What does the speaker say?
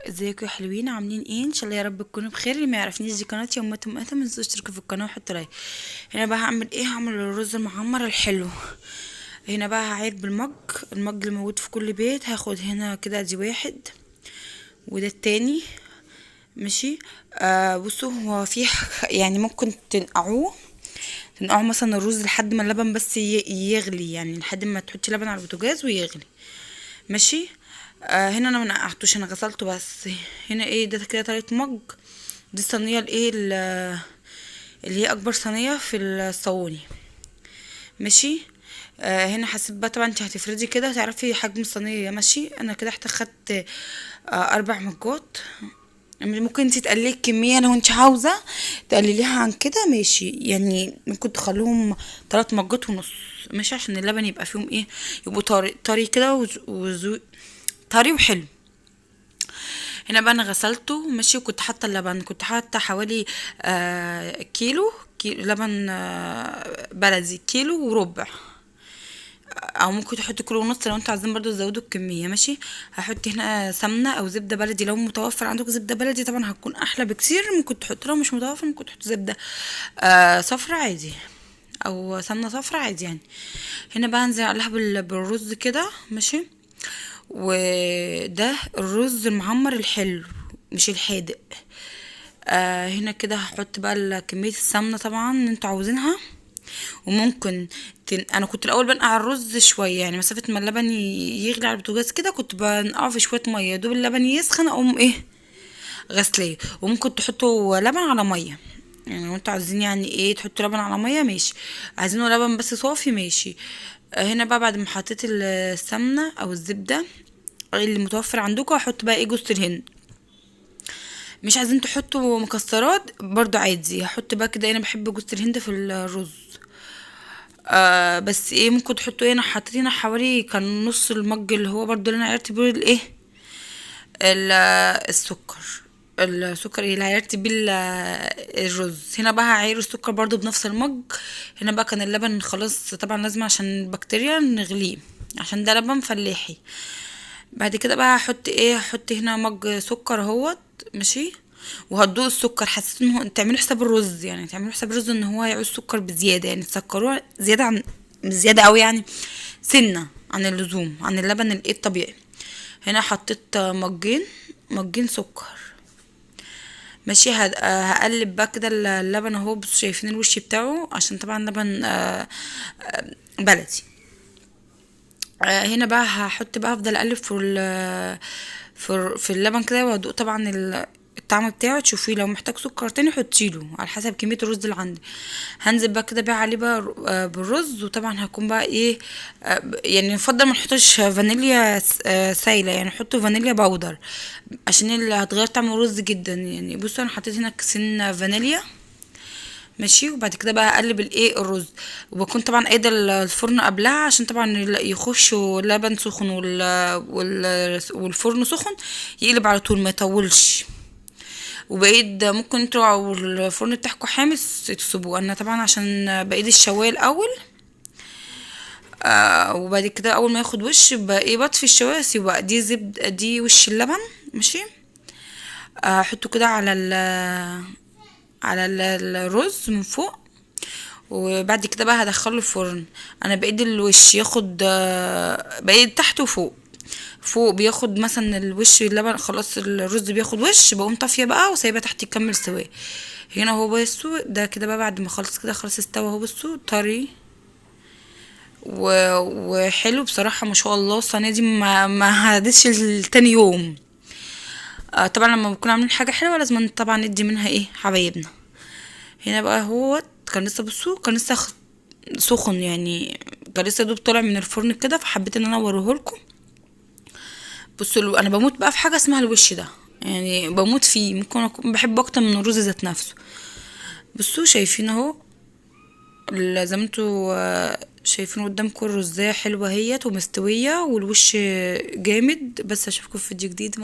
ازيكم يا حلوين؟ عاملين ايه؟ ان شاء الله يا رب تكونوا بخير. اللي ما يعرفنيش دي قناتي امتهم ما تنسوش تشتركوا في القناه وحطوا لايك. هنا بقى هعمل ايه؟ هعمل الرز المعمر الحلو. هنا بقى هعير المج اللي موجود في كل بيت. هاخد هنا كده دي واحد وده التاني. ماشي. بصوا، هو في يعني ممكن تنقعوه مثلا الرز لحد ما اللبن بس يغلي، يعني لحد ما تحطي لبن على البوتاجاز ويغلي. ماشي. هنا انا منقعتوش، انا غسلته بس. هنا ايه ده؟ كده طريقة مج. دي الصينية الايه اللي هي اكبر صينية في الصواني. ماشي. هنا حسيت بقى، طبعا انت هتفردي كده هتعرفي حجم الصينية. ماشي. انا كده خدت 4 مجات. ممكن انت تقللي الكمية لو انت عاوزة تقلليها عن كده، ماشي. يعني ممكن تخلوهم 3 مجات ونص. ماشي، عشان اللبن يبقى فيهم ايه، يبقوا طري كده طري وحلو. هنا بقى انا غسلته. ماشي. وكنت حاطه اللبن، كنت حاطه حوالي كيلو لبن بلدي، كيلو وربع. او ممكن تحطي كيلو ونص لو انتوا عايزين برضو تزودوا الكميه. ماشي. هحط هنا سمنه او زبده بلدي، لو متوفر عندكم زبده بلدي طبعا هتكون احلى بكتير. ممكن تحطوا، لو مش متوفر ممكن تحطوا زبده صفرا عادي، او سمنه صفرا عادي يعني. هنا بقى هنزل عليها بالرز كده. ماشي. وده الرز المعمر الحلو مش الحادق. هنا كده هحط بقى كمية السمنة طبعا اللي انتوا عاوزينها. وممكن انا كنت الاول بنقع الرز شويه، يعني مسافه ما اللبن يغلي على البوتاجاز كده كنت بنقعه في شويه ميه، دوب اللبن يسخن اقوم ايه غسلاه. وممكن تحطوا لبن على ميه، يعني لو انتوا عايزين يعني ايه تحطوا لبن على ميه ماشي، عايزينه لبن بس صافي ماشي. هنا بقى بعد ما حطيت السمنه او الزبده اللي متوفر عندكم، هحط بقى ايه جوز الهند. مش عايزين تحطوا مكسرات برضو عادي، هحط بقى كده. انا بحب جوز الهند في الرز. بس ايه ممكن تحطوا ايه، انا حطيت هنا حوالي كان نص المج اللي هو برضو اللي انا عيرت بيه الايه السكر. السكر اللي عيرت بيه الرز. هنا بقى هعير السكر برضو بنفس المج. هنا بقى كان اللبن خلاص طبعا لازم عشان البكتيريا نغليه، عشان ده لبن فلاحي. بعد كده بقى هحط هنا مج سكر اهوت. ماشي. وهتدوق السكر، حسيت انه تعملوا حساب الرز، يعني تعملوا حساب الرز ان هو هيعوز سكر بزياده، يعني تسكروه زياده عن مش زياده قوي يعني، سنه عن اللزوم عن اللبن الايه الطبيعي. هنا حطيت مجين سكر. ماشي. هقلب بقى كده اللبن اهو. بصوا شايفين الوش بتاعه، عشان طبعا لبن بلدي. هنا بقى هحط بقى افضل اقلب في اللبن كده، وادوق طبعا الطعم بتاعه، تشوفيه لو محتاج سكر تاني حطيله على حسب كميه الرز اللي عندي. هنزل بقى كده بقى عليه بقى بالرز. وطبعا هكون بقى ايه يعني يفضل ما نحطش فانيليا سايله، يعني حطوا فانيليا باودر عشان اللي هتغير طعم الرز جدا. يعني بصوا انا حطيت هنا كيسين فانيليا. ماشي. وبعد كده بقى اقلب الايه الرز. وبكون طبعا قايده الفرن قبلها عشان طبعا يخشوا لبن سخن والفرن سخن يقلب على طول ما يطولش. وبقيت ممكن انتوا او الفرن بتاعكم حامس تسيبوه. انا طبعا عشان بايد الشوايه الاول. وبعد كده اول ما ياخد وش بقى ايه بطفي الشوايه اسيبه. دي دي وش اللبن. ماشي. احطه كده الرز من فوق. وبعد كده بقى هدخله الفرن. انا بايد الوش ياخد بايد تحت وفوق. فوق بياخد مثلا الوش اللبن، خلاص الرز بياخد وش، بقوم طافيه بقى وسايبه تحت يكمل سواه. هنا هو بصوا ده كده بقى بعد ما خلص كده خلاص استوى اهو. بصوا طري وحلو بصراحه ما شاء الله. الصينيه دي ما هدتش تاني يوم. طبعا لما بنكون عاملين حاجه حلوه لازم طبعا ندي منها ايه حبايبنا. هنا بقى هو كان لسه بصوا كان لسه سخن، يعني كان لسه دوب طالع من الفرن كده، فحبيت ان انا اوريهولكم. بصوا انا بموت بقى في حاجه اسمها الوش ده، يعني بموت فيه. ممكن اكون بحبه اكتر من الرز ذات نفسه. بصوا شايفين اهو زي ما انتوا شايفين قدامكم الرزايه حلوه اهيت ومستويه والوش جامد. بس اشوفكم في فيديو جديد.